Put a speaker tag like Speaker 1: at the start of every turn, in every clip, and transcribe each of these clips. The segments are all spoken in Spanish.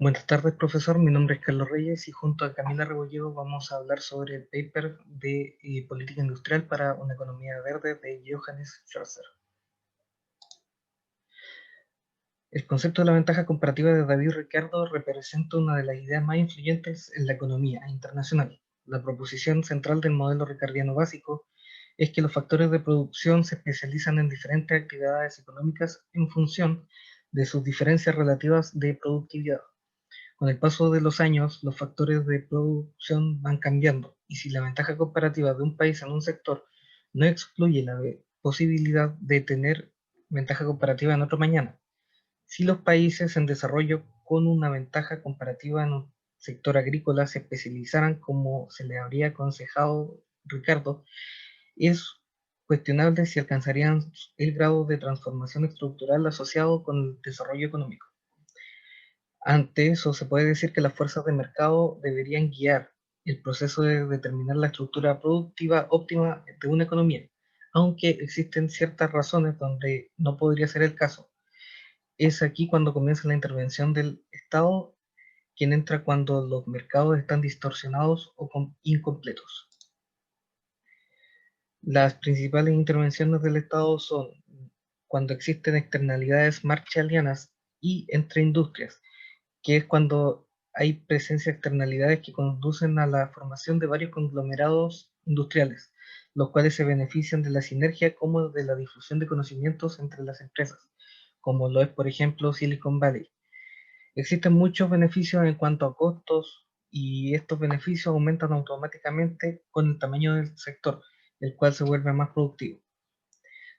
Speaker 1: Buenas tardes, profesor. Mi nombre es Carlos Reyes y junto a Camila Rebolledo vamos a hablar sobre el paper de política industrial para una economía verde de Johannes Schlosser. El concepto de la ventaja comparativa de David Ricardo representa una de las ideas más influyentes en la economía internacional. La proposición central del modelo ricardiano básico es que los factores de producción se especializan en diferentes actividades económicas en función de sus diferencias relativas de productividad. Con el paso de los años, los factores de producción van cambiando, y si la ventaja comparativa de un país en un sector no excluye la posibilidad de tener ventaja comparativa en otro mañana, si los países en desarrollo con una ventaja comparativa en un sector agrícola se especializaran como se le habría aconsejado Ricardo, es cuestionable si alcanzarían el grado de transformación estructural asociado con el desarrollo económico. Ante eso, se puede decir que las fuerzas de mercado deberían guiar el proceso de determinar la estructura productiva óptima de una economía, aunque existen ciertas razones donde no podría ser el caso. Es aquí cuando comienza la intervención del Estado, quien entra cuando los mercados están distorsionados o incompletos. Las principales intervenciones del Estado son cuando existen externalidades marshallianas y entre industrias, que es cuando hay presencia de externalidades que conducen a la formación de varios conglomerados industriales, los cuales se benefician de la sinergia como de la difusión de conocimientos entre las empresas, como lo es, por ejemplo, Silicon Valley. Existen muchos beneficios en cuanto a costos y estos beneficios aumentan automáticamente con el tamaño del sector, el cual se vuelve más productivo.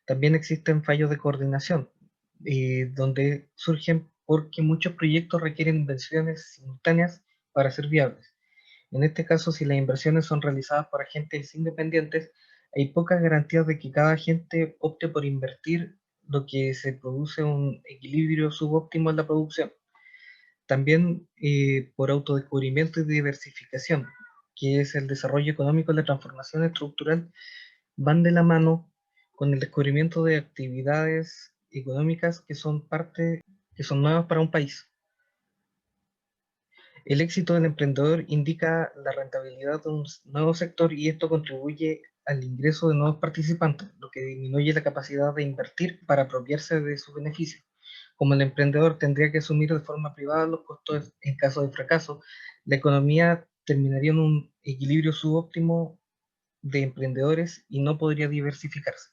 Speaker 1: También existen fallos de coordinación, donde surgen porque muchos proyectos requieren inversiones simultáneas para ser viables. En este caso, si las inversiones son realizadas por agentes independientes, hay pocas garantías de que cada agente opte por invertir, lo que se produce un equilibrio subóptimo en la producción. También por autodescubrimiento y diversificación, que es el desarrollo económico y la transformación estructural, van de la mano con el descubrimiento de actividades económicas que son nuevas para un país. El éxito del emprendedor indica la rentabilidad de un nuevo sector y esto contribuye al ingreso de nuevos participantes, lo que disminuye la capacidad de invertir para apropiarse de sus beneficios. Como el emprendedor tendría que asumir de forma privada los costos en caso de fracaso, la economía terminaría en un equilibrio subóptimo de emprendedores y no podría diversificarse.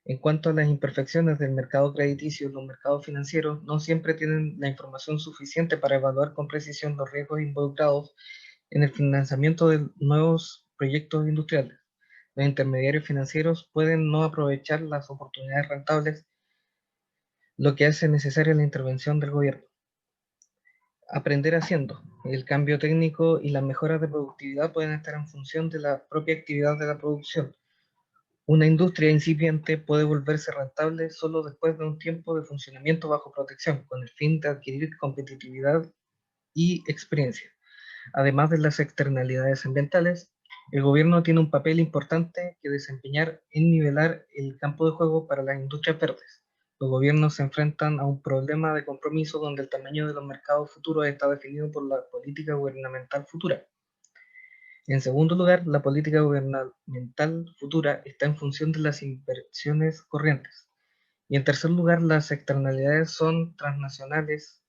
Speaker 1: En cuanto a las imperfecciones del mercado crediticio, los mercados financieros no siempre tienen la información suficiente para evaluar con precisión los riesgos involucrados en el financiamiento de nuevos proyectos industriales. Los intermediarios financieros pueden no aprovechar las oportunidades rentables, lo que hace necesaria la intervención del gobierno. Aprender haciendo. El cambio técnico y las mejoras de productividad pueden estar en función de la propia actividad de la producción. Una industria incipiente puede volverse rentable solo después de un tiempo de funcionamiento bajo protección, con el fin de adquirir competitividad y experiencia. Además de las externalidades ambientales, el gobierno tiene un papel importante que desempeñar en nivelar el campo de juego para las industrias verdes. Los gobiernos se enfrentan a un problema de compromiso donde el tamaño de los mercados futuros está definido por la política gubernamental futura. En segundo lugar, la política gubernamental futura está en función de las inversiones corrientes. Y en tercer lugar, las externalidades son transnacionales.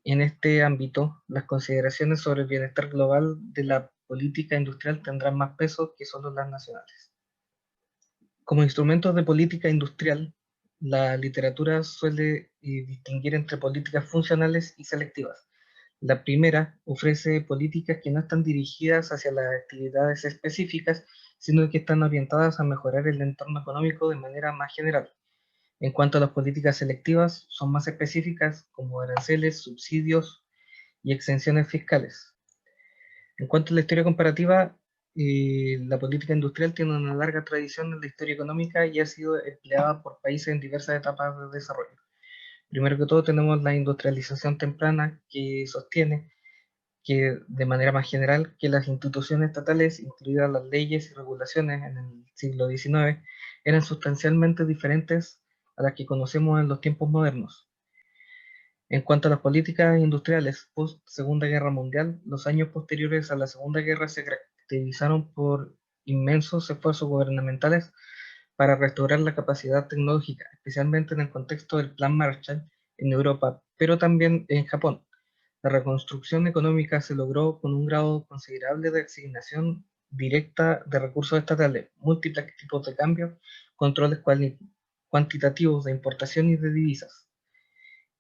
Speaker 1: En este ámbito, las consideraciones sobre el bienestar global de la política industrial tendrán más peso que solo las nacionales. Como instrumentos de política industrial, la literatura suele distinguir entre políticas funcionales y selectivas. La primera ofrece políticas que no están dirigidas hacia las actividades específicas, sino que están orientadas a mejorar el entorno económico de manera más general. En cuanto a las políticas selectivas, son más específicas, como aranceles, subsidios y exenciones fiscales. En cuanto a la historia comparativa, la política industrial tiene una larga tradición en la historia económica y ha sido empleada por países en diversas etapas de desarrollo. Primero que todo tenemos la industrialización temprana, que sostiene que de manera más general que las instituciones estatales, incluidas las leyes y regulaciones en el siglo XIX, eran sustancialmente diferentes a las que conocemos en los tiempos modernos. En cuanto a las políticas industriales post Segunda Guerra Mundial, los años posteriores a la Segunda Guerra se caracterizaron por inmensos esfuerzos gubernamentales para restaurar la capacidad tecnológica, especialmente en el contexto del Plan Marshall en Europa, pero también en Japón. La reconstrucción económica se logró con un grado considerable de asignación directa de recursos estatales, múltiples tipos de cambio, controles cuantitativos de importación y de divisas,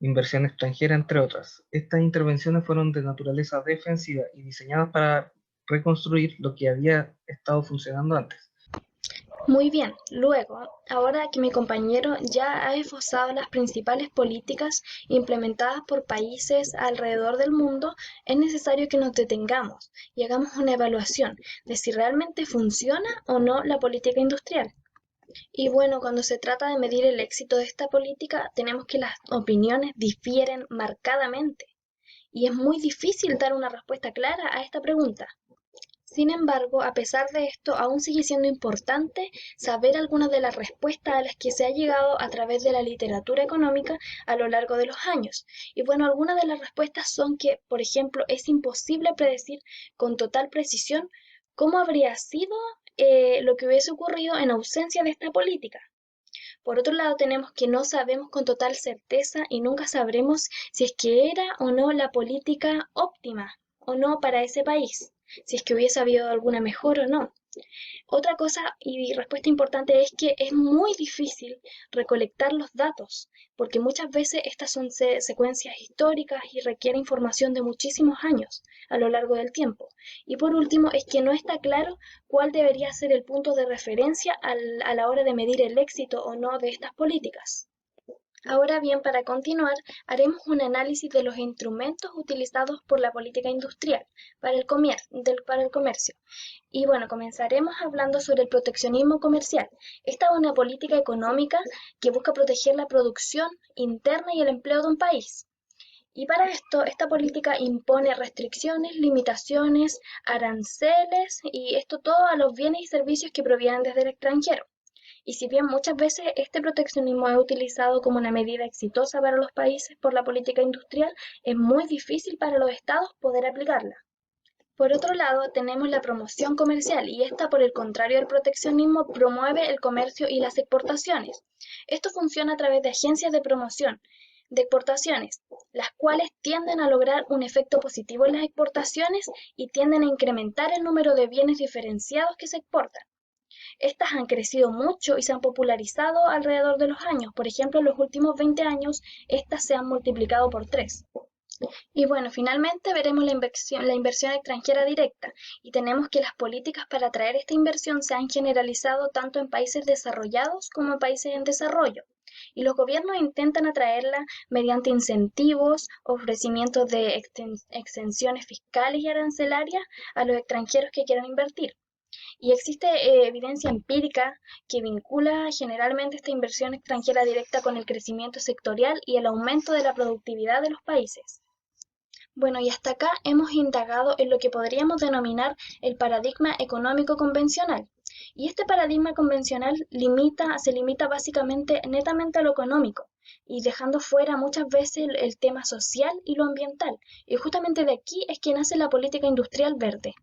Speaker 1: inversión extranjera, entre otras. Estas intervenciones fueron de naturaleza defensiva y diseñadas para reconstruir lo que había estado funcionando antes.
Speaker 2: Muy bien, luego, ahora que mi compañero ya ha esbozado las principales políticas implementadas por países alrededor del mundo, es necesario que nos detengamos y hagamos una evaluación de si realmente funciona o no la política industrial. Y bueno, cuando se trata de medir el éxito de esta política, tenemos que las opiniones difieren marcadamente y es muy difícil dar una respuesta clara a esta pregunta. Sin embargo, a pesar de esto, aún sigue siendo importante saber algunas de las respuestas a las que se ha llegado a través de la literatura económica a lo largo de los años. Y bueno, algunas de las respuestas son que, por ejemplo, es imposible predecir con total precisión cómo habría sido lo que hubiese ocurrido en ausencia de esta política. Por otro lado, tenemos que no sabemos con total certeza y nunca sabremos si es que era o no la política óptima o no para ese país, si es que hubiese habido alguna mejor o no. Otra cosa y respuesta importante es que es muy difícil recolectar los datos, porque muchas veces estas son secuencias históricas y requiere información de muchísimos años a lo largo del tiempo. Y por último, es que no está claro cuál debería ser el punto de referencia a la hora de medir el éxito o no de estas políticas. Ahora bien, para continuar, haremos un análisis de los instrumentos utilizados por la política industrial para el comercio. Y bueno, comenzaremos hablando sobre el proteccionismo comercial. Esta es una política económica que busca proteger la producción interna y el empleo de un país. Y para esto, esta política impone restricciones, limitaciones, aranceles y esto todo a los bienes y servicios que provienen desde el extranjero. Y si bien muchas veces este proteccionismo es utilizado como una medida exitosa para los países por la política industrial, es muy difícil para los estados poder aplicarla. Por otro lado, tenemos la promoción comercial y esta, por el contrario del proteccionismo, promueve el comercio y las exportaciones. Esto funciona a través de agencias de promoción de exportaciones, las cuales tienden a lograr un efecto positivo en las exportaciones y tienden a incrementar el número de bienes diferenciados que se exportan. Estas han crecido mucho y se han popularizado alrededor de los años. Por ejemplo, en los últimos 20 años, estas se han multiplicado por 3. Y bueno, finalmente veremos la inversión extranjera directa y tenemos que las políticas para atraer esta inversión se han generalizado tanto en países desarrollados como en países en desarrollo. Y los gobiernos intentan atraerla mediante incentivos, ofrecimientos de exenciones fiscales y arancelarias a los extranjeros que quieran invertir. Y existe evidencia empírica que vincula generalmente esta inversión extranjera directa con el crecimiento sectorial y el aumento de la productividad de los países. Bueno, y hasta acá hemos indagado en lo que podríamos denominar el paradigma económico convencional. Y este paradigma convencional se limita básicamente netamente a lo económico y dejando fuera muchas veces el tema social y lo ambiental. Y justamente de aquí es que nace la política industrial verde.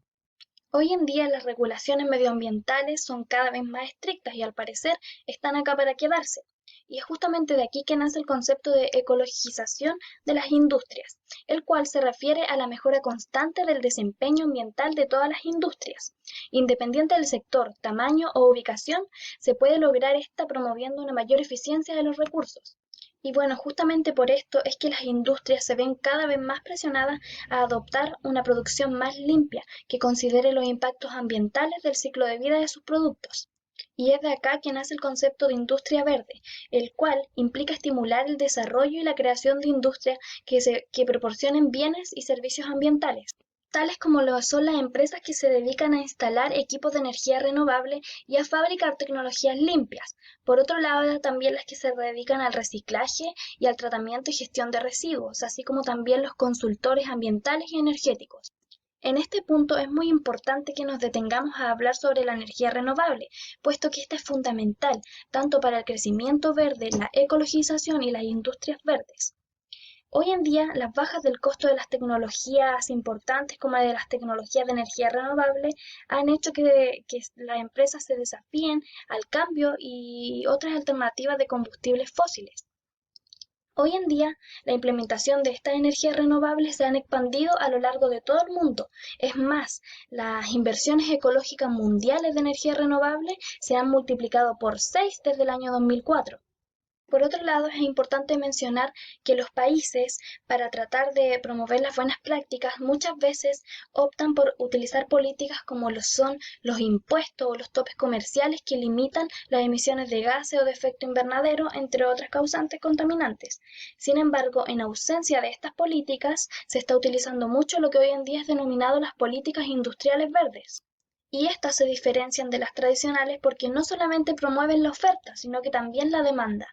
Speaker 2: Hoy en día las regulaciones medioambientales son cada vez más estrictas y al parecer están acá para quedarse. Y es justamente de aquí que nace el concepto de ecologización de las industrias, el cual se refiere a la mejora constante del desempeño ambiental de todas las industrias. Independiente del sector, tamaño o ubicación, se puede lograr esta promoviendo una mayor eficiencia de los recursos. Y bueno, justamente por esto es que las industrias se ven cada vez más presionadas a adoptar una producción más limpia que considere los impactos ambientales del ciclo de vida de sus productos. Y es de acá que nace el concepto de industria verde, el cual implica estimular el desarrollo y la creación de industrias que proporcionen bienes y servicios ambientales, tales como lo son las empresas que se dedican a instalar equipos de energía renovable y a fabricar tecnologías limpias. Por otro lado, también las que se dedican al reciclaje y al tratamiento y gestión de residuos, así como también los consultores ambientales y energéticos. En este punto es muy importante que nos detengamos a hablar sobre la energía renovable, puesto que esta es fundamental tanto para el crecimiento verde, la ecologización y las industrias verdes. Hoy en día, las bajas del costo de las tecnologías importantes como de las tecnologías de energía renovable han hecho que las empresas se desafíen al cambio y otras alternativas de combustibles fósiles. Hoy en día, la implementación de estas energías renovables se han expandido a lo largo de todo el mundo. Es más, las inversiones ecológicas mundiales de energía renovable se han multiplicado por 6 desde el año 2004. Por otro lado, es importante mencionar que los países, para tratar de promover las buenas prácticas, muchas veces optan por utilizar políticas como lo son los impuestos o los topes comerciales que limitan las emisiones de gases o de efecto invernadero, entre otras causantes contaminantes. Sin embargo, en ausencia de estas políticas, se está utilizando mucho lo que hoy en día es denominado las políticas industriales verdes. Y estas se diferencian de las tradicionales porque no solamente promueven la oferta, sino que también la demanda.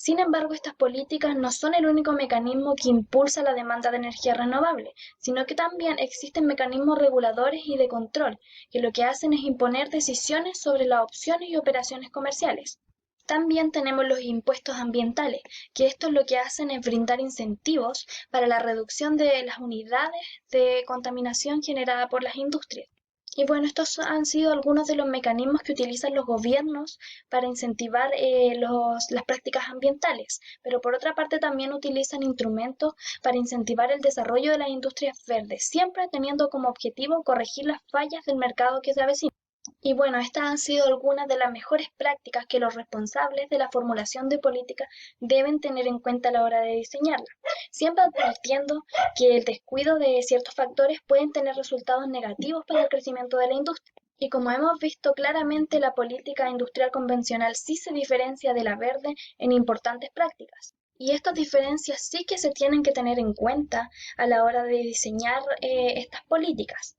Speaker 2: Sin embargo, estas políticas no son el único mecanismo que impulsa la demanda de energía renovable, sino que también existen mecanismos reguladores y de control, que lo que hacen es imponer decisiones sobre las opciones y operaciones comerciales. También tenemos los impuestos ambientales, que esto lo que hacen es brindar incentivos para la reducción de las unidades de contaminación generada por las industrias. Y bueno, estos han sido algunos de los mecanismos que utilizan los gobiernos para incentivar las prácticas ambientales, pero por otra parte también utilizan instrumentos para incentivar el desarrollo de las industrias verdes, siempre teniendo como objetivo corregir las fallas del mercado que se avecina. Y bueno, estas han sido algunas de las mejores prácticas que los responsables de la formulación de política deben tener en cuenta a la hora de diseñarla, siempre advirtiendo que el descuido de ciertos factores pueden tener resultados negativos para el crecimiento de la industria. Y como hemos visto claramente, la política industrial convencional sí se diferencia de la verde en importantes prácticas. Y estas diferencias sí que se tienen que tener en cuenta a la hora de diseñar estas políticas.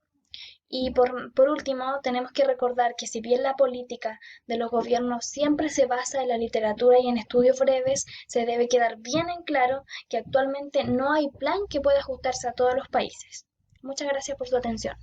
Speaker 2: Y por último, tenemos que recordar que si bien la política de los gobiernos siempre se basa en la literatura y en estudios breves, se debe quedar bien en claro que actualmente no hay plan que pueda ajustarse a todos los países. Muchas gracias por su atención.